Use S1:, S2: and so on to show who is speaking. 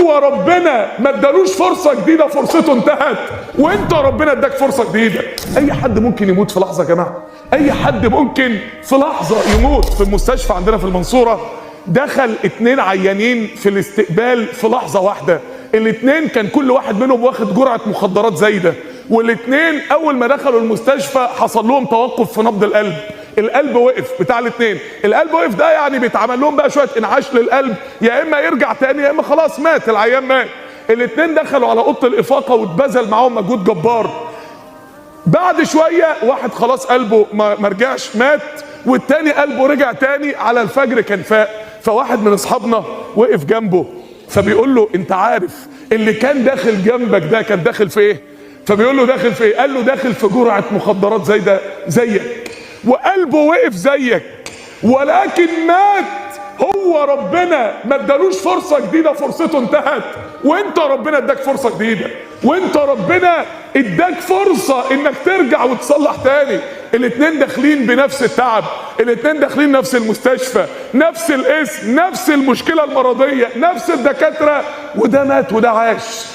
S1: هو ربنا ما ادالوش فرصه جديده، فرصته انتهت، وانت ربنا اداك فرصه جديده. اي حد ممكن يموت في لحظه يا جماعه، اي حد ممكن في لحظه يموت. في المستشفى عندنا في المنصوره دخل 2 عيانين في الاستقبال في لحظه واحده. ال2 كان كل واحد منهم واخد جرعه مخدرات زايده، وال2 اول ما دخلوا المستشفى حصل لهم توقف في نبض القلب. القلب وقف بتاع ال2. القلب وقف ده يعني بيتعمل لهم بقى شويه انعاش للقلب، يا اما يرجع تاني يا اما خلاص مات العيان، مات. ال2 دخلوا على اوضه الافاقه واتبذل معاهم مجهود جبار. بعد شويه واحد خلاص قلبه ما رجعش مات، والتاني قلبه رجع تاني. على الفجر كان فاق. فواحد من اصحابنا وقف جنبه فبيقول له انت عارف اللي كان داخل جنبك ده كان داخل في ايه؟ فبيقول له داخل في ايه؟ قال له داخل في جرعه مخدرات زايده زيك، وقلبه وقف زيك، ولكن مات. هو ربنا ما ادالوش فرصه جديده، فرصته انتهت، وانت ربنا اداك فرصه جديده، وانت ربنا اداك فرصه انك ترجع وتصلح تاني. ال2 داخلين بنفس التعب، ال2 داخلين نفس المستشفى، نفس الاسم، نفس المشكله المرضيه، نفس الدكاتره، وده مات وده عاش.